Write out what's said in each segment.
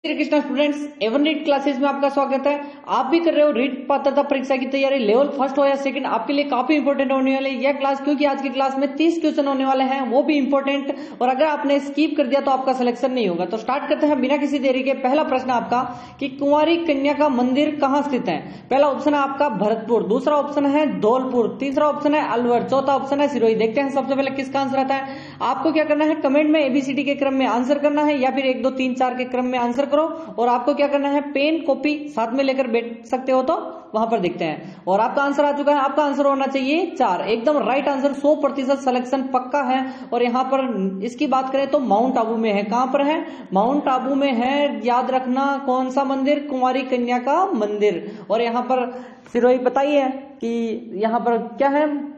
Shri Krishna students, Evan read classes में आपका स्वागत है। आप भी कर रहे हो रीड पात्रता परीक्षा की तैयारी, लेवल फर्स्ट हो या सेकंड, आपके लिए काफी इंपॉर्टेंट होने वाले यह क्लास, क्योंकि आज की क्लास में 30 क्वेश्चन होने वाले हैं, वो भी इंपॉर्टेंट। और अगर आपने स्किप कर दिया तो आपका सिलेक्शन नहीं होगा। तो स्टार्ट करते हैं बिना किसी देरी के। पहला प्रश्न आपका कि कुंवारी कन्या का मंदिर कहाँ स्थित है। पहला ऑप्शन है आपका भरतपुर, दूसरा ऑप्शन है धौलपुर, तीसरा ऑप्शन है अलवर, चौथा ऑप्शन है सिरोही। देखते हैं सबसे पहले किसका आंसर आता है। आपको क्या करना है, कमेंट में एबीसीडी के क्रम में आंसर करना है, या फिर 1 2 3 4 के क्रम में आंसर करो। और आपको क्या करना है, पेन कॉपी साथ में लेकर बैठ सकते हो, तो वहां पर देखते हैं। और आपका आंसर आ चुका है, आपका आंसर होना चाहिए 4, एकदम राइट आंसर। 100% सिलेक्शन पक्का है। और यहाँ पर इसकी बात करें तो माउंट आबू में है। कहां पर है, माउंट आबू में है। याद रखना कौन सा मंदिर, कुंवारी कन्या का मंदिर। और यहाँ पर सिरोही बताइए कि यहाँ पर क्या है,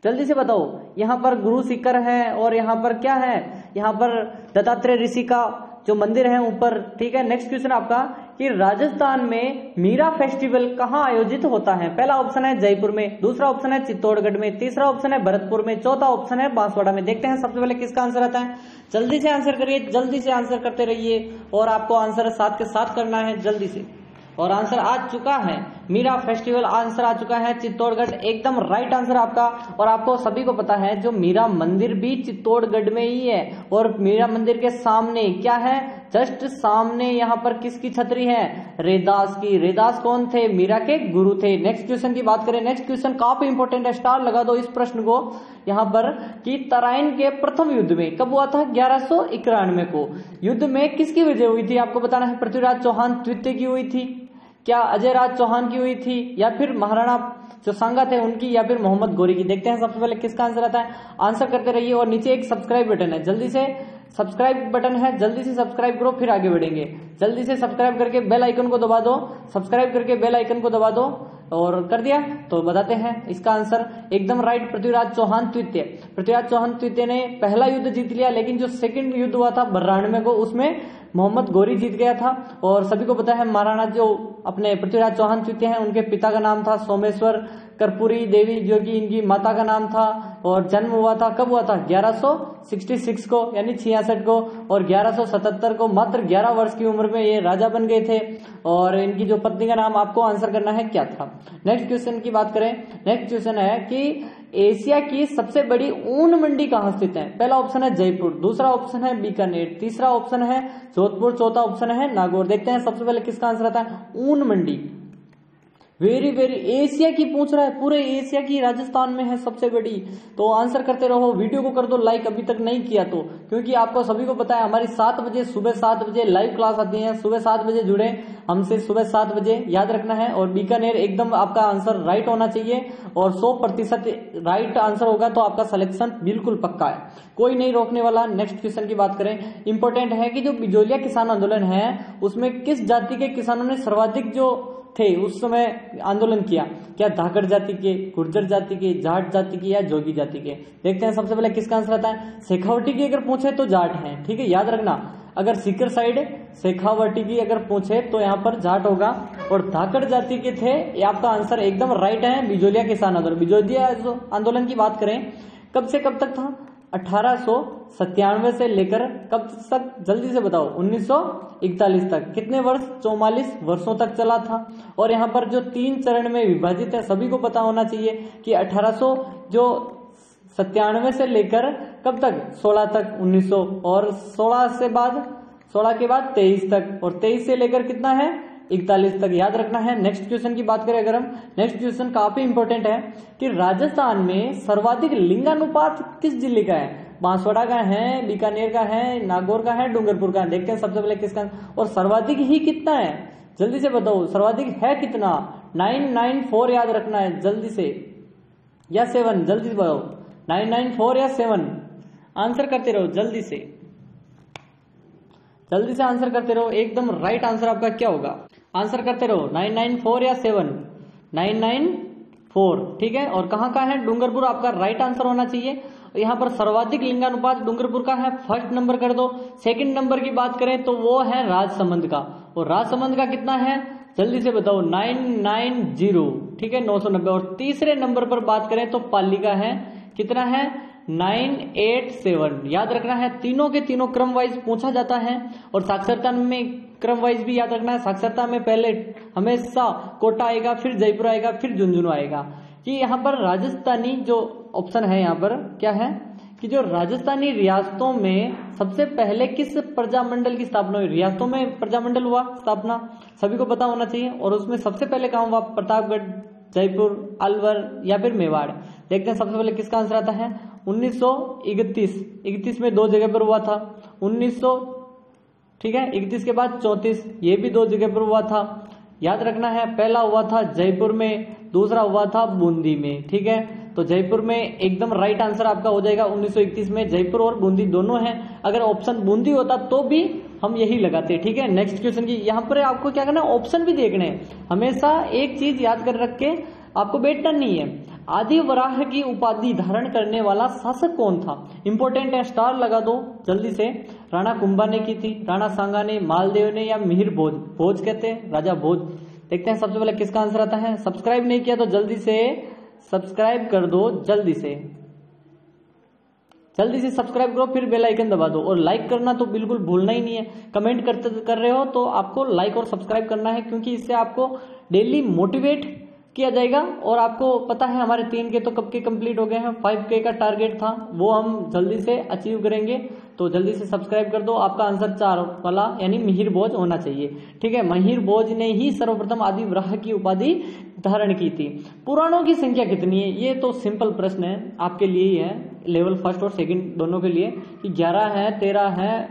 जल्दी से बताओ। यहाँ पर गुरु शिखर है, और यहाँ पर क्या है, यहाँ पर दत्तात्रेय ऋषि का जो मंदिर है ऊपर। ठीक है, नेक्स्ट क्वेश्चन आपका कि राजस्थान में मीरा फेस्टिवल कहाँ आयोजित होता है। पहला ऑप्शन है जयपुर में, दूसरा ऑप्शन है चित्तौड़गढ़ में, तीसरा ऑप्शन है भरतपुर में, चौथा ऑप्शन है बांसवाड़ा में। देखते हैं सबसे पहले किसका आंसर आता है। जल्दी से आंसर करिए, जल्दी से आंसर करते रहिए, और आपको आंसर साथ के साथ करना है जल्दी से। और आंसर आ चुका है मीरा फेस्टिवल, आंसर आ चुका है चित्तौड़गढ़, एकदम राइट आंसर आपका। और आपको सभी को पता है जो मीरा मंदिर भी चित्तौड़गढ़ में ही है। और मीरा मंदिर के सामने क्या है, जस्ट सामने यहाँ पर किसकी छतरी है, रैदास की। रैदास कौन थे, मीरा के गुरु थे। नेक्स्ट क्वेश्चन की बात करें, नेक्स्ट क्वेश्चन काफी इंपॉर्टेंट है, स्टार लगा दो इस प्रश्न को यहाँ पर कि तराइन के प्रथम युद्ध में कब हुआ था, 1191 को। युद्ध में किसकी वजह हुई थी, आपको बताना है। पृथ्वीराज चौहान तृतीय की हुई थी, क्या अजय राज चौहान की हुई थी, या फिर महाराणा जो सांगा थे उनकी, या फिर मोहम्मद गौरी की। देखते हैं सबसे पहले किसका आंसर आता है। आंसर करते रहिए, और नीचे एक सब्सक्राइब बटन है, जल्दी से सब्सक्राइब बटन है, जल्दी से सब्सक्राइब करो, फिर आगे बढ़ेंगे। जल्दी से सब्सक्राइब करके बेल आइकन को दबा दो, सब्सक्राइब करके बेल आइकन को दबा दो। और कर दिया तो बताते हैं इसका आंसर, एकदम राइट, पृथ्वीराज चौहान तृतीय। पृथ्वीराज चौहान तृतीय ने पहला युद्ध जीत लिया, लेकिन जो सेकंड युद्ध हुआ था 92 को, उसमें मोहम्मद गौरी जीत गया था। और सभी को पता है महाराणा जो अपने पृथ्वीराज चौहान तृतीय हैं, उनके पिता का नाम था सोमेश्वर कर्पूरी देवी, जो कि इनकी माता का नाम था। और जन्म हुआ था, कब हुआ था, 1166 को, यानी 66 को। और 1177 को मात्र 11 वर्ष की उम्र में ये राजा बन गए थे। और इनकी जो पत्नी का नाम आपको आंसर करना है क्या था। नेक्स्ट क्वेश्चन की बात करें, नेक्स्ट क्वेश्चन है कि एशिया की सबसे बड़ी ऊन मंडी कहाँ स्थित है। पहला ऑप्शन है जयपुर, दूसरा ऑप्शन है बीकानेर, तीसरा ऑप्शन है जोधपुर, चौथा ऑप्शन है नागौर। देखते हैं सबसे पहले किसका आंसर आता है। ऊन मंडी वेरी एशिया की पूछ रहा है, पूरे एशिया की राजस्थान में है सबसे बड़ी। तो आंसर करते रहो, वीडियो को कर दो लाइक अभी तक नहीं किया तो, क्योंकि आपको सभी को पता है हमारी 7 बजे, सुबह 7 बजे लाइव क्लास आती है। सुबह 7 बजे जुड़े हमसे, सुबह 7 बजे याद रखना है। और बीकानेर एकदम आपका आंसर राइट होना चाहिए, और 100% राइट आंसर होगा तो आपका सिलेक्शन बिल्कुल पक्का है, कोई नहीं रोकने वाला। नेक्स्ट क्वेश्चन की बात करें, इंपॉर्टेंट है कि जो बिजोलिया किसान आंदोलन है, उसमें किस जाति के किसानों ने सर्वाधिक जो थे उस समय आंदोलन किया। क्या धाकड़ जाति के, गुर्जर जाति के, जाट जाति के, या जोगी जाति के। देखते हैं सबसे पहले किसका आंसर आता है। शेखावटी की अगर पूछे तो जाट है, ठीक है, याद रखना। अगर सीकर साइड शेखावटी की अगर पूछे तो यहाँ पर जाट होगा। और धाकड़ जाति के थे, ये आपका आंसर एकदम राइट है, बिजोलिया किसान आंदोलन। बिजोलिया आंदोलन की बात करें, कब से कब तक था, 1897 से लेकर कब तक, जल्दी से बताओ, 1941 तक। कितने वर्ष, 44 वर्षों तक चला था। और यहाँ पर जो 3 चरण में विभाजित है, सभी को पता होना चाहिए कि 1897 से लेकर कब तक, 16 तक, 1900, और 16 के बाद 23 तक, और 23 से लेकर कितना है, 41 तक, याद रखना है। नेक्स्ट क्वेश्चन की बात करें अगर हम, नेक्स्ट क्वेश्चन काफी इंपॉर्टेंट है कि राजस्थान में सर्वाधिक लिंगानुपात किस जिले का है। बांसवाड़ा का है, बीकानेर का है, नागौर का है, डूंगरपुर का है। देखते हैं सबसे पहले किसका, और सर्वाधिक ही कितना है, जल्दी से बताओ, सर्वाधिक है कितना। 994 याद रखना है जल्दी से, या 7, जल्दी से बताओ, 994 या 7। आंसर करते रहो जल्दी से, जल्दी से आंसर करते रहो, एकदम राइट आंसर आपका क्या होगा। आंसर करते रहो, 994 या 7, 994, ठीक है। और कहाँ का है, डूंगरपुर आपका राइट आंसर होना चाहिए। यहाँ पर सर्वाधिक लिंगानुपात डूंगरपुर का है, फर्स्ट नंबर कर दो। सेकंड नंबर की बात करें तो वो है राजसमंद का, और राजसमंद का कितना है, जल्दी से बताओ, 990, ठीक है, 990। और तीसरे नंबर पर बात करें तो पाली का है, कितना है, 9, 8, 7 याद रखना है। तीनों के तीनों क्रम वाइज पूछा जाता है और साक्षरता में क्रम वाइज भी याद रखना है। साक्षरता में पहले हमेशा कोटा आएगा, फिर जयपुर आएगा, फिर झुंझुनू आएगा। कि यहाँ पर राजस्थानी जो ऑप्शन है यहाँ पर क्या है कि जो राजस्थानी रियासतों में सबसे पहले किस प्रजामंडल की स्थापना हुई। रियासतों में प्रजामंडल हुआ स्थापना, सभी को पता होना चाहिए। और उसमें सबसे पहले कहाँ हुआ? प्रतापगढ़, जयपुर, अलवर या फिर मेवाड़। देखते हैं सबसे पहले किसका आंसर आता है। 1931 में 2 जगह पर हुआ था। 31 के बाद 34, ये भी 2 जगह पर हुआ था। याद रखना है पहला हुआ था जयपुर में, दूसरा हुआ था बूंदी में। ठीक है, तो जयपुर में एकदम राइट आंसर आपका हो जाएगा 1931 में। जयपुर और बूंदी दोनों हैं। अगर ऑप्शन बूंदी होता तो भी हम यही लगाते। ठीक है, नेक्स्ट क्वेश्चन की यहाँ पर आपको क्या करना है, ऑप्शन भी देखने हैं। हमेशा एक चीज याद कर रख के आपको बैठना नहीं है। आदि वराह की उपाधि धारण करने वाला शासक कौन था? इंपॉर्टेंट है, स्टार लगा दो जल्दी से। राणा कुंभा ने की थी, राणा सांगा ने, मालदेव ने या मिहिर भोज? भोज कहते हैं, राजा भोज। देखते हैं सबसे पहले किसका आंसर आता है। सब्सक्राइब नहीं किया तो जल्दी से सब्सक्राइब कर दो, जल्दी से सब्सक्राइब करो, फिर बेल आइकन दबा दो। और लाइक करना तो बिल्कुल भूलना ही नहीं है। कमेंट कर रहे हो तो आपको लाइक और सब्सक्राइब करना है, क्योंकि इससे आपको डेली मोटिवेट किया जाएगा। और आपको पता है हमारे 3 के तो कब के कंप्लीट हो गए हैं, 5K का टारगेट था, वो हम जल्दी से अचीव करेंगे। तो जल्दी से सब्सक्राइब कर दो। आपका आंसर 4 वाला यानी मिहिर भोज होना चाहिए। ठीक है, मिहिर भोज ने ही सर्वप्रथम आदि वराह की उपाधि धारण की थी। पुराणों की संख्या कितनी है? ये तो सिंपल प्रश्न है, आपके लिए ही है, लेवल फर्स्ट और सेकंड दोनों के लिए, कि 11 है, 13 है,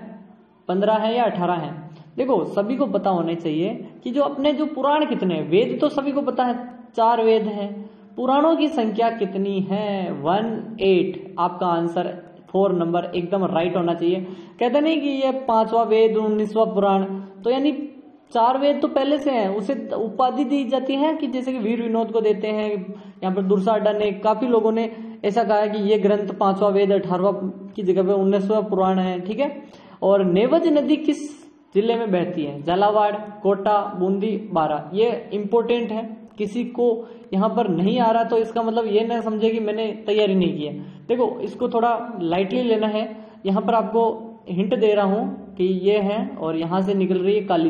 15 है या 18 है। देखो सभी को पता होना चाहिए कि जो अपने जो पुराण कितने, वेद तो सभी को पता है 4 वेद हैं। पुराणों की संख्या कितनी है? 18। आपका आंसर 4 नंबर एकदम राइट होना चाहिए। कहते नहीं कि ये 5वां वेद 19वां पुराण, तो यानी 4 वेद तो पहले से हैं। उसे उपाधि दी जाती है कि जैसे कि वीर विनोद को देते हैं। यहाँ पर दुर्साडा ने, काफी लोगों ने ऐसा कहा है कि ये ग्रंथ 5वां वेद 18वां की जगह पे 19वां पुराण है। ठीक है, और नेवज नदी किस जिले में बहती है? झालावाड़, कोटा, बूंदी, बारा। ये इंपॉर्टेंट है, किसी को यहाँ पर नहीं आ रहा तो इसका मतलब ये ना समझे कि मैंने तैयारी नहीं की है। देखो इसको थोड़ा लाइटली लेना है। यहाँ पर आपको हिंट दे रहा हूँ कि ये है और यहाँ से निकल रही है काली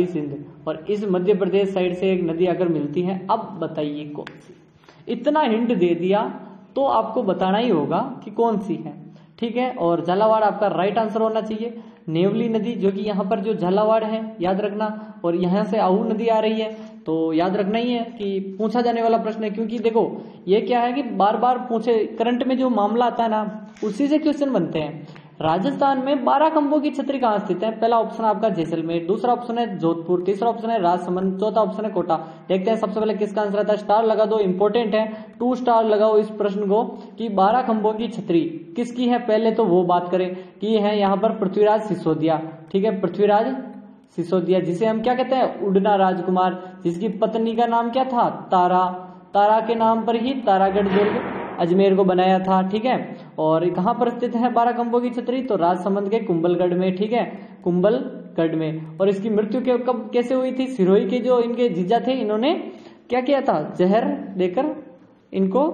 सिंध, और इस मध्य प्रदेश साइड से एक नदी आकर मिलती है। अब बताइए कौन सी? इतना हिंट दे दिया तो आपको बताना ही होगा कि कौन सी है। ठीक है, और झालावाड़ आपका राइट आंसर होना चाहिए। नेवली नदी जो कि यहाँ पर जो झालावाड़ है याद रखना, और यहाँ से आहू नदी आ रही है, तो याद रखना ही है कि पूछा जाने वाला प्रश्न है। क्योंकि देखो ये क्या है कि बार बार पूछे, करंट में जो मामला आता है ना उसी से क्वेश्चन बनते हैं। राजस्थान में 12 खंभों की छतरी कहाँ स्थित है? पहला ऑप्शन आपका जैसलमेर, दूसरा ऑप्शन है जोधपुर, तीसरा ऑप्शन है राजसमंद, चौथा ऑप्शन है कोटा। देखते हैं सबसे पहले किसका आंसर आता है। स्टार लगा दो, इंपॉर्टेंट है, 2 स्टार लगाओ इस प्रश्न को कि 12 खंभों की छतरी किसकी है। पहले तो वो बात करें कि है यहाँ पर पृथ्वीराज सिसोदिया। ठीक है, पृथ्वीराज सिसोदिया, जिसे हम क्या कहते हैं, उड़ना राजकुमार, जिसकी पत्नी का नाम क्या था, तारा के नाम पर ही तारागढ़ दुर्ग अजमेर को बनाया था। ठीक है, और कहाँ पर स्थित है 12 खंभों की छतरी? तो राजसमंद के कुंभलगढ़ में। ठीक है, कुंभलगढ़ में। और इसकी मृत्यु कब कैसे हुई थी? सिरोही के जो इनके जीजा थे, इन्होंने क्या किया था, जहर देकर इनको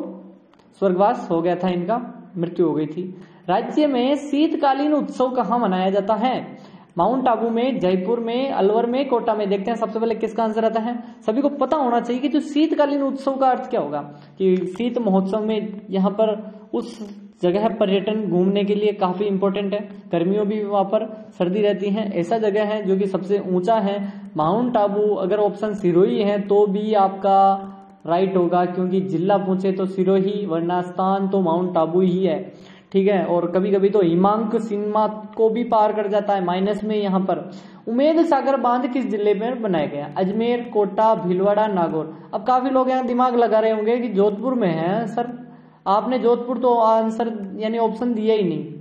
स्वर्गवास हो गया था, इनका मृत्यु हो गई थी। राज्य में शीतकालीन उत्सव कहाँ मनाया जाता है? माउंट आबू में, जयपुर में, अलवर में, कोटा में। देखते हैं सबसे पहले किसका आंसर आता है। सभी को पता होना चाहिए कि जो शीतकालीन उत्सव का अर्थ क्या होगा, कि शीत महोत्सव में यहाँ पर उस जगह पर्यटन घूमने के लिए काफी इंपॉर्टेंट है। गर्मियों भी वहां पर सर्दी रहती है। ऐसा जगह है जो कि सबसे ऊंचा है माउंट आबू। अगर ऑप्शन सिरोही है तो भी आपका राइट होगा, क्योंकि जिला पूछे तो सिरोही, वरना स्थान तो माउंट आबू ही है। ठीक है, और कभी कभी तो हिमांक सीमा को भी पार कर जाता है माइनस में। यहाँ पर उमेद सागर बांध किस जिले में बनाया गया? अजमेर, कोटा, भीलवाड़ा, नागौर। अब काफी लोग यहाँ दिमाग लगा रहे होंगे कि जोधपुर में है। सर आपने जोधपुर तो आंसर यानी ऑप्शन दिया ही नहीं।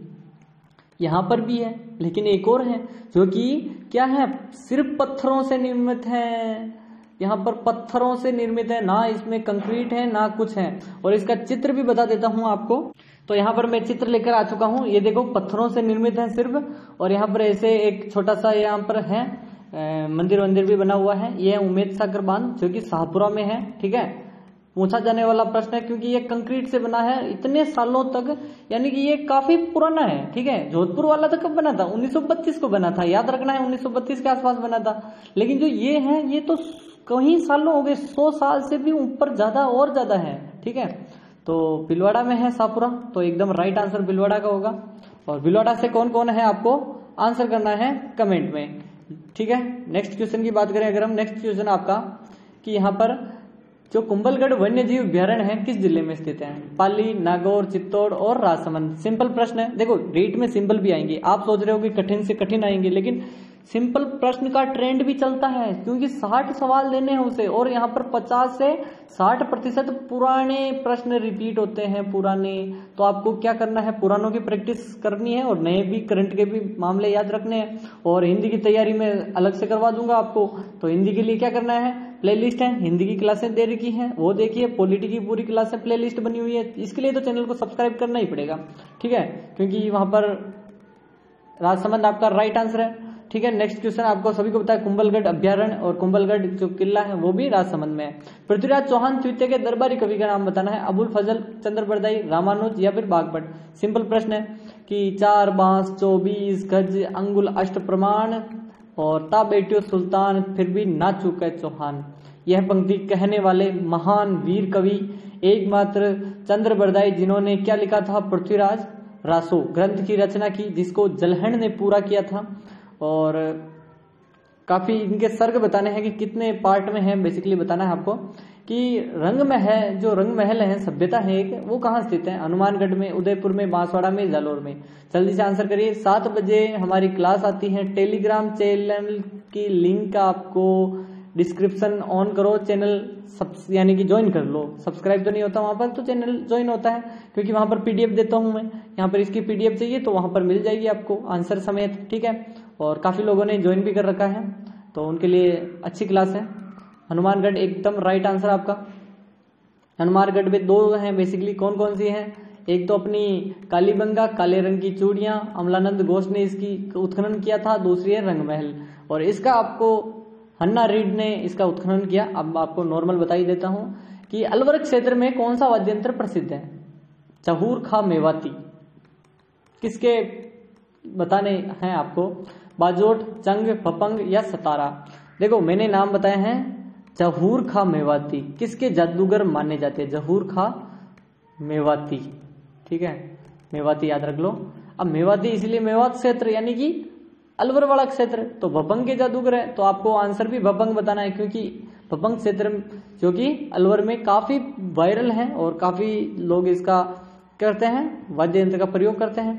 यहाँ पर भी है, लेकिन एक और है जो कि क्या है, सिर्फ पत्थरों से निर्मित है। यहाँ पर पत्थरों से निर्मित है, ना इसमें कंक्रीट है ना कुछ है। और इसका चित्र भी बता देता हूँ आपको। तो यहाँ पर मैं चित्र लेकर आ चुका हूँ। ये देखो पत्थरों से निर्मित है सिर्फ, और यहाँ पर ऐसे एक छोटा सा यहाँ पर है मंदिर भी बना हुआ है। ये उमेद सागर बांध जो कि शाहपुरा में है। ठीक है, पूछा जाने वाला प्रश्न है, क्योंकि ये कंक्रीट से बना है इतने सालों तक, यानी कि ये काफी पुराना है। ठीक है, जोधपुर वाला तो कब बना था? 1932 को बना था, याद रखना है, 1932 के आसपास बना था। लेकिन जो ये है ये तो कई सालों हो गए, 100 साल से भी ऊपर ज्यादा और ज्यादा है। ठीक है, तो भीलवाड़ा में है शाहपुरा, तो एकदम राइट आंसर भीलवाड़ा का होगा। और भीलवाड़ा से कौन कौन है आपको आंसर करना है कमेंट में। ठीक है, नेक्स्ट क्वेश्चन की बात करें अगर हम, नेक्स्ट क्वेश्चन आपका कि यहाँ पर जो कुंभलगढ़ वन्य जीव अभ्यारण्य है किस जिले में स्थित है? पाली, नागौर, चित्तौड़ और राजसमंद। सिंपल प्रश्न है, देखो रीट में सिंपल भी आएंगे, आप सोच रहे हो कि कठिन से कठिन आएंगे, लेकिन सिंपल प्रश्न का ट्रेंड भी चलता है, क्योंकि 60 सवाल देने हैं उसे, और यहाँ पर 50 से 60% पुराने प्रश्न रिपीट होते हैं, पुराने। तो आपको क्या करना है, पुरानों की प्रैक्टिस करनी है और नए भी, करंट के भी मामले याद रखने हैं। और हिंदी की तैयारी में अलग से करवा दूंगा आपको, तो हिंदी के लिए क्या करना है, प्लेलिस्ट है, हिंदी की क्लासें दे रखी हैं वो देखिए, पॉलिटी की पूरी क्लासें प्लेलिस्ट बनी हुई है। इसके लिए तो चैनल को सब्सक्राइब करना ही पड़ेगा। ठीक है, क्योंकि वहां पर राजसमंद आपका राइट आंसर है। ठीक है, नेक्स्ट क्वेश्चन आपको सभी को पता है, कुंभलगढ़ अभ्यारण्य और कुंभलगढ़ जो किला है वो भी राजसमंद में है। पृथ्वीराज चौहान तृतीय के दरबारी कवि का नाम बताना है। अबुल फजल, चंद्र बरदाई, रामानुज या फिर बागभट्ट। सिंपल प्रश्न है कि 4 बांस 24 गज अंगुल अष्ट प्रमाण और ता बेटियों सुल्तान फिर भी ना चूके चौहान। यह पंक्ति कहने वाले महान वीर कवि एकमात्र चंद्र बरदाई, जिन्होंने क्या लिखा था, पृथ्वीराज रासो ग्रंथ की रचना की, जिसको जलहण ने पूरा किया था। और काफी इनके सर्ग बताने हैं कि कितने पार्ट में है, बेसिकली बताना है आपको कि रंग महल, जो रंग महल है सभ्यता है एक, वो कहाँ स्थित है? हनुमानगढ़ में, उदयपुर में, बांसवाड़ा में, जालोर में। जल्दी से आंसर करिए। 7 बजे हमारी क्लास आती है, टेलीग्राम चैनल की लिंक आपको डिस्क्रिप्शन ऑन करो, चैनल यानी कि ज्वाइन कर लो। सब्सक्राइब तो नहीं होता वहां पर, तो चैनल ज्वाइन होता है, क्योंकि वहां पर पीडीएफ देता हूं मैं। यहाँ पर इसकी पीडीएफ चाहिए तो वहां पर मिल जाएगी आपको आंसर समेत। ठीक है, और काफी लोगों ने ज्वाइन भी कर रखा है, तो उनके लिए अच्छी क्लास है। हनुमानगढ़ एकदम राइट आंसर आपका। हनुमानगढ़ में 2 हैं बेसिकली, कौन कौन सी हैं? एक तो अपनी कालीबंगा, काले रंग की चूड़ियां, अमलानंद घोष ने इसकी उत्खनन किया था। दूसरी है रंग महल, और इसका आपको हन्ना रीड ने इसका उत्खनन किया। अब आपको नॉर्मल बता ही देता हूं कि अलवर क्षेत्र में कौन सा वाद्य यंत्र प्रसिद्ध है? चहूर खा मेवाती। किसके बताने हैं आपको? बाजोट, चंग, पपंग या सतारा। देखो मैंने नाम बताए हैं जहूर खा मेवाती। किसके जादूगर माने जाते हैं? जहूर खा मेवाती। ठीक है, मेवाती याद रख लो। अब मेवाती इसलिए मेवात क्षेत्र यानी कि अलवर वाला क्षेत्र, तो भपंग के जादूगर है, तो आपको आंसर भी भपंग बताना है, क्योंकि भपंग क्षेत्र जो कि अलवर में काफी वायरल है और काफी लोग इसका करते हैं, वाद्य यंत्र का प्रयोग करते हैं।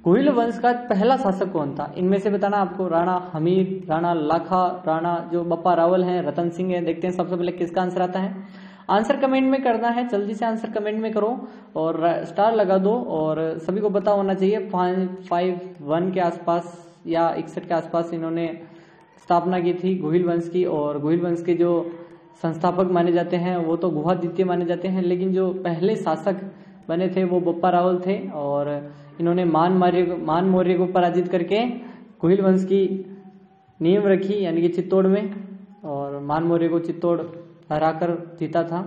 गोहिल वंश का पहला शासक कौन था? इनमें से बताना आपको। राणा हमीर, राणा लाखा, राणा जो बप्पा रावल हैं, रतन सिंह है। देखते हैं सबसे पहले किसका आंसर आता है। आंसर कमेंट में करना है, जल्दी से आंसर कमेंट में करो और स्टार लगा दो। और सभी को पता होना चाहिए 551 के आसपास या 61 के आसपास इन्होंने स्थापना की थी गोहिल वंश की। और गोहिल वंश के जो संस्थापक माने जाते हैं वो तो गुहादित्य माने जाते हैं, लेकिन जो पहले शासक बने थे वो बप्पा रावल थे। और इन्होंने मान मौर्य को पराजित करके गोहिल वंश की नींव रखी, यानी कि चित्तौड़ में, और मान मौर्य को चित्तौड़ हराकर जीता था।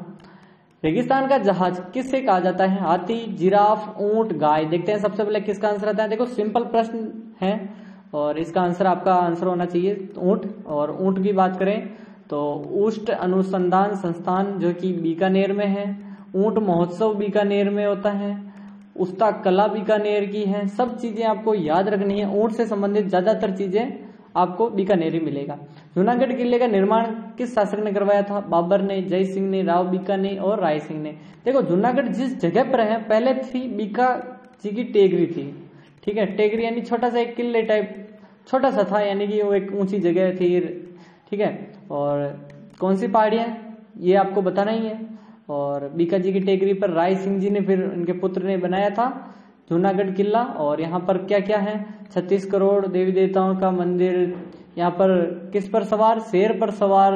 रेगिस्तान का जहाज किससे कहा जाता है? हाथी, जिराफ, ऊंट, गाय। देखते हैं सबसे पहले किसका आंसर आता है। देखो सिंपल प्रश्न है और इसका आंसर आपका आंसर होना चाहिए ऊंट। और ऊंट की बात करें तो ऊष्ट अनुसंधान संस्थान जो कि बीकानेर में है, ऊंट महोत्सव बीकानेर में होता है, उस्ता कला बीकानेर की है। सब चीजें आपको याद रखनी है, ऊंट से संबंधित ज्यादातर चीजें आपको बीकानेर ही मिलेगा। जूनागढ़ किले का निर्माण किस शासक ने करवाया था? बाबर ने, जय सिंह ने, राव बीका ने और राय सिंह ने। देखो जूनागढ़ जिस जगह पर है पहले थी बीका जी की टेकरी थी। ठीक है, टेकरी यानी छोटा सा एक किले टाइप छोटा सा था, यानी कि वो एक ऊंची जगह थी। ठीक है, और कौन सी पहाड़ियां ये आपको बताना ही है। और बीका जी की टेकरी पर राय सिंह जी ने फिर इनके पुत्र ने बनाया था जूनागढ़ किला। और यहाँ पर क्या क्या है? 36 करोड़ देवी देवताओं का मंदिर, यहाँ पर किस पर सवार? शेर पर सवार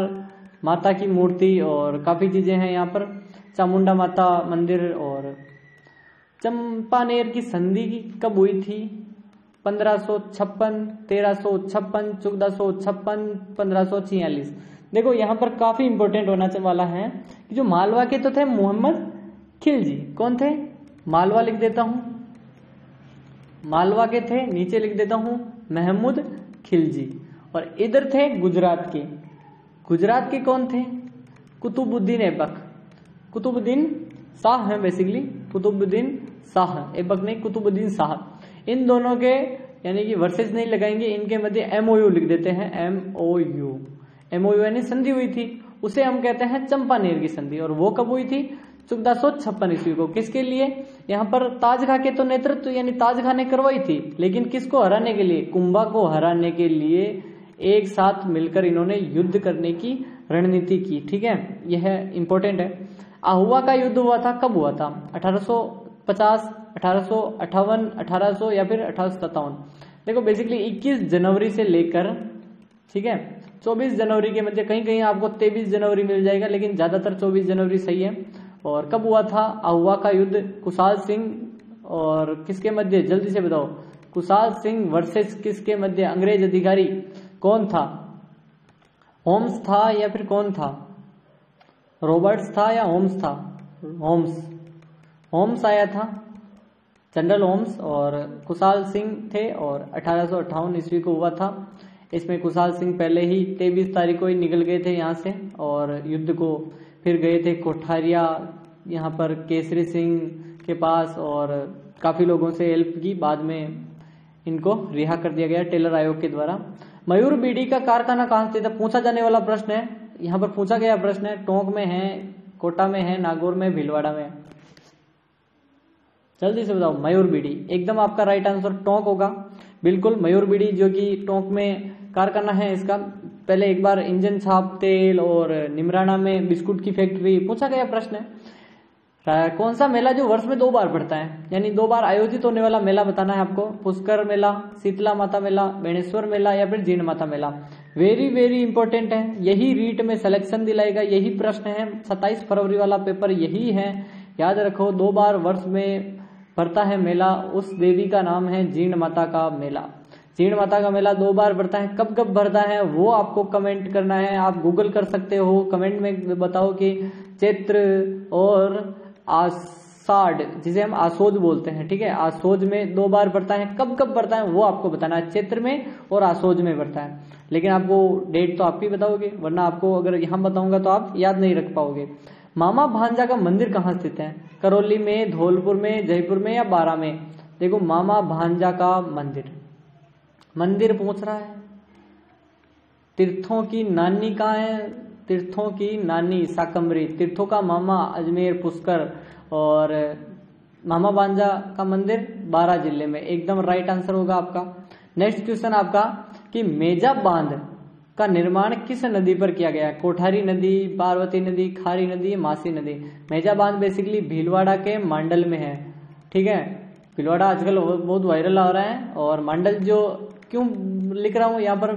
माता की मूर्ति, और काफी चीजें हैं यहाँ पर। चामुंडा माता मंदिर। और चंपानेर की संधि कब हुई थी? 1556, 1356, 1456, 1546। देखो यहाँ पर काफी इंपॉर्टेंट होना वाला है जो मालवा के तो थे मोहम्मद खिलजी। कौन थे? मालवा लिख देता हूं, मालवा के थे, नीचे लिख देता हूं महमूद खिलजी। और इधर थे गुजरात के, गुजरात के कौन थे? कुतुबुद्दीन ऐबक, कुतुबुद्दीन शाह है बेसिकली, कुतुबुद्दीन शाह, ऐबक नहीं कुतुबुद्दीन शाह। इन दोनों के यानी कि वर्सेस नहीं लगाएंगे, इनके मध्य एमओयू लिख देते हैं, एमओयू, एमओयू यानी संधि हुई थी, उसे हम कहते हैं चंपानेर की संधि। और वो कब हुई थी? 1456 ईस्वी को। किसके लिए? यहाँ पर ताज खां के तो नेतृत्व यानी ताज खां ने करवाई थी, लेकिन किसको हराने के लिए? कुंभा को हराने के लिए एक साथ मिलकर इन्होंने युद्ध करने की रणनीति की। ठीक है, यह इंपॉर्टेंट है। आहुआ का युद्ध हुआ था, कब हुआ था? 1850, 1858, 1800 या फिर 1857। देखो बेसिकली 21 जनवरी से लेकर, ठीक है, 24 जनवरी के मध्य, कहीं कहीं आपको 23 जनवरी मिल जाएगा, लेकिन ज्यादातर 24 जनवरी सही है। और कब हुआ था आहुआ का युद्ध? कुशाल सिंह और किसके मध्य? जल्दी से बताओ। कुशाल सिंह वर्सेस किसके मध्य? अंग्रेज अधिकारी। कौन था? होम्स था या फिर कौन था? रॉबर्ट्स था या होम्स था? होम्स, होम्स आया था, जनरल होम्स। और कुशाल सिंह थे और 1858 ईस्वी को हुआ था। इसमें कुशाल सिंह पहले ही 23 तारीख को ही निकल गए थे यहाँ से और युद्ध को फिर गए थे कोठारिया यहाँ पर केसरी सिंह के पास और काफी लोगों से हेल्प की। बाद में इनको रिहा कर दिया गया टेलर आयोग के द्वारा। मयूर बीड़ी का कारखाना कहाँ स्थित है? पूछा जाने वाला प्रश्न है, यहाँ पर पूछा गया प्रश्न है। टोंक में है, कोटा में है, नागौर में, भीलवाड़ा में। जल्दी से बताओ। मयूर बीड़ी एकदम आपका राइट आंसर टोंक होगा, बिल्कुल मयूर बीड़ी जो कि टोंक में कारखाना है इसका। पहले एक बार इंजन छाप तेल और निमराना में बिस्कुट की फैक्ट्री पूछा गया प्रश्न है। कौन सा मेला जो वर्ष में 2 बार पड़ता है, यानी 2 बार आयोजित होने वाला मेला बताना है आपको? पुष्कर मेला, शीतला माता मेला, बेणेश्वर मेला या फिर जीण माता मेला। वेरी वेरी इंपॉर्टेंट है, यही रीट में सिलेक्शन दिलाएगा, यही प्रश्न है। 27 फरवरी वाला पेपर यही है, याद रखो। 2 बार वर्ष में पड़ता है मेला, उस देवी का नाम है जीण माता का मेला। जीण माता का मेला 2 बार पड़ता है। कब कब भरता है वो आपको कमेंट करना है, आप गूगल कर सकते हो। कमेंट में बताओ कि चैत्र और आषाढ़, जिसे हम आसोज बोलते हैं, ठीक है, आसोज में 2 बार पड़ता है। कब कब पड़ता है वो आपको बताना है, चैत्र में और आसोज में पड़ता है। लेकिन आपको डेट तो आप ही बताओगे, वरना आपको अगर यहाँ बताऊंगा तो आप याद नहीं रख पाओगे। मामा भांजा का मंदिर कहाँ स्थित है? करौली में, धौलपुर में, जयपुर में या बारा में? देखो मामा भांजा का मंदिर, मंदिर पूछ रहा है। तीर्थों की नानी कहाँ है? तीर्थों की नानी शाकंभरी, तीर्थों का मामा अजमेर पुष्कर, और मामा भांजा का मंदिर 12 जिले में। एकदम राइट आंसर होगा आपका। नेक्स्ट क्वेश्चन आपका कि मेजा बांध का निर्माण किस नदी पर किया गया? कोठारी नदी, पार्वती नदी, खारी नदी, मासी नदी। मेजा बांध बेसिकली भीलवाड़ा के मांडल में है, ठीक है। भीलवाड़ा आजकल बहुत वायरल आ रहा है। और मांडल जो क्यों लिख रहा हूं यहाँ पर,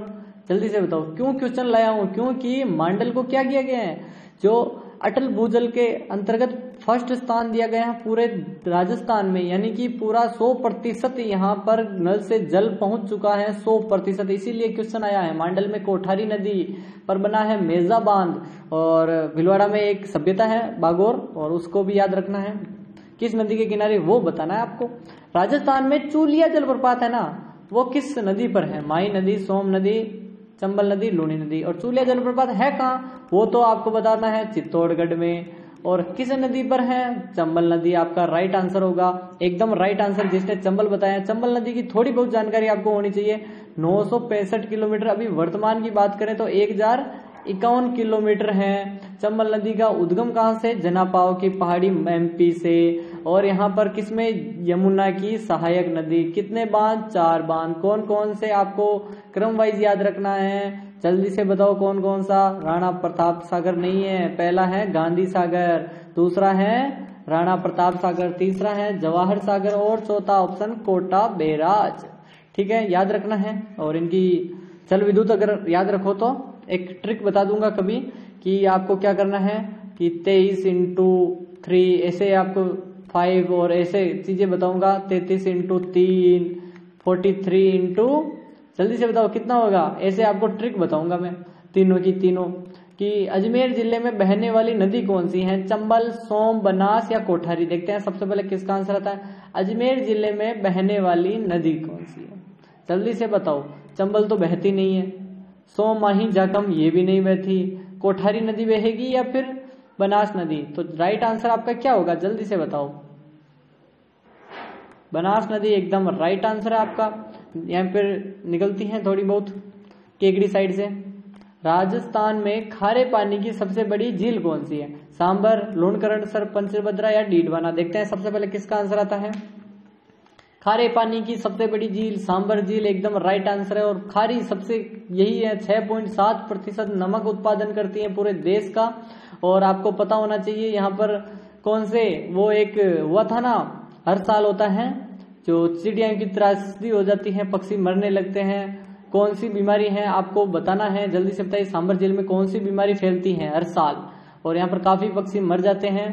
जल्दी से बताओ क्यों क्वेश्चन लाया हूं? क्योंकि मांडल को क्या किया गया है, जो अटल भूजल के अंतर्गत फर्स्ट स्थान दिया गया है पूरे राजस्थान में, यानी कि पूरा 100% यहाँ पर नल से जल पहुंच चुका है, 100%। इसीलिए क्वेश्चन आया है। मांडल में कोठारी नदी पर बना है मेजा बांध, और भीलवाड़ा में एक सभ्यता है बागोर, और उसको भी याद रखना है। किस नदी के किनारे वो बताना है आपको। राजस्थान में चूलिया जलप्रपात है ना, वो किस नदी पर है? माई नदी, सोम नदी, चंबल नदी, लूनी नदी। और चूलिया जलप्रपात है कहाँ वो तो आपको बताना है, चित्तौड़गढ़ में। और किस नदी पर है? चंबल नदी आपका राइट आंसर होगा, एकदम राइट आंसर जिसने चंबल बताया। चंबल नदी की थोड़ी बहुत जानकारी आपको होनी चाहिए। 965 किलोमीटर, अभी वर्तमान की बात करें तो 1051 किलोमीटर है। चंबल नदी का उद्गम कहाँ से? जनापाव की पहाड़ी एमपी से। और यहाँ पर किसमें? यमुना की सहायक नदी। कितने बांध? 4 बांध। कौन कौन से आपको क्रम वाइज याद रखना है, जल्दी से बताओ कौन कौन सा? राणा प्रताप सागर नहीं है, पहला है गांधी सागर, दूसरा है राणा प्रताप सागर, तीसरा है जवाहर सागर, और चौथा ऑप्शन कोटा बैराज। ठीक है, याद रखना है। और इनकी जल विद्युत अगर याद रखो तो एक ट्रिक बता दूंगा कभी कि आपको क्या करना है कि 23x3 ऐसे आपको 5 और ऐसे चीजें बताऊंगा। 33x3, 43 जल्दी से बताओ कितना होगा, ऐसे आपको ट्रिक बताऊंगा मैं तीनों की तीनों। कि अजमेर जिले में बहने वाली नदी कौन सी है, चंबल, सोम, बनास या कोठारी। देखते हैं सबसे पहले किसका आंसर आता है। अजमेर जिले में बहने वाली नदी कौन सी है, जल्दी से बताओ। चंबल तो बहती नहीं है, सोम, माही, जाकम ये भी नहीं बहती, कोठारी नदी बहेगी या फिर बनास नदी। तो राइट आंसर आपका क्या होगा, जल्दी से बताओ। बनास नदी एकदम राइट आंसर है आपका। यहाँ पर निकलती है थोड़ी बहुत केकड़ी साइड से। राजस्थान में खारे पानी की सबसे बड़ी झील कौन सी है, सांबर, लूणकरणसर, पंचभद्रा या डीडवाना। देखते हैं सबसे पहले किसका आंसर आता है। खारे पानी की सबसे बड़ी झील सांबर झील एकदम राइट आंसर है। और खारी सबसे यही है, 6.7% नमक उत्पादन करती है पूरे देश का। और आपको पता होना चाहिए यहाँ पर कौन से वो एक हुआ था ना, हर साल होता है जो चिड़िया की त्रासदी हो जाती है, पक्षी मरने लगते हैं, कौन सी बीमारी है आपको बताना है, जल्दी से बताइए। सांबर झील में कौन सी बीमारी फैलती है हर साल, और यहाँ पर काफी पक्षी मर जाते हैं।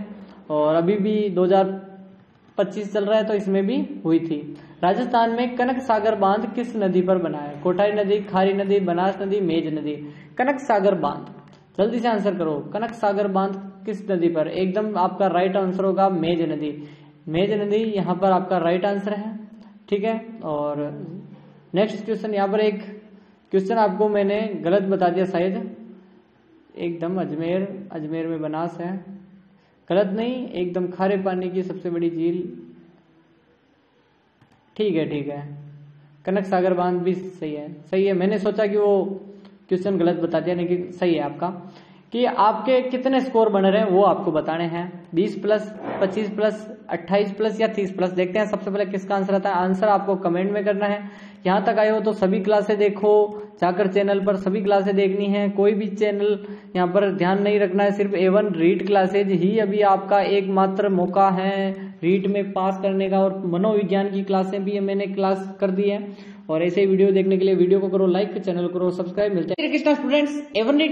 और अभी भी 2025 चल रहा है तो इसमें भी हुई थी। राजस्थान में कनक सागर बांध किस नदी पर बना है, कोठारी नदी, खारी नदी, बनास नदी, मेज नदी। कनक सागर बांध, जल्दी से आंसर करो। कनक सागर बांध किस नदी पर, एकदम आपका राइट आंसर होगा मेज नदी। मेज नदी यहाँ पर आपका राइट आंसर है, ठीक है। और नेक्स्ट क्वेश्चन, यहाँ पर एक क्वेश्चन आपको मैंने गलत बता दिया शायद, एकदम अजमेर में बनास है, गलत नहीं, एकदम खारे पानी की सबसे बड़ी झील, ठीक है। कनक सागर बांध भी सही है। मैंने सोचा कि वो क्वेश्चन गलत बता दिया, लेकिन सही है आपका। कि आपके कितने स्कोर बन रहे हैं वो आपको बताने हैं, 20+, 25+, 28+ या 30+। देखते हैं सबसे पहले किसका आंसर आता है। आंसर आपको कमेंट में करना है। यहाँ तक आए हो तो सभी क्लासें देखो, जाकर चैनल पर सभी क्लासें देखनी है। कोई भी चैनल यहाँ पर ध्यान नहीं रखना है, सिर्फ A1 रीट क्लासेज ही अभी आपका एकमात्र मौका है रीट में पास करने का। और मनोविज्ञान की क्लासें भी मैंने क्लास कर दी है। और ऐसे ही वीडियो देखने के लिए वीडियो को करो लाइक, चैनल करो सब्सक्राइब। मिलते हैं स्टूडेंट्स। A1 रीट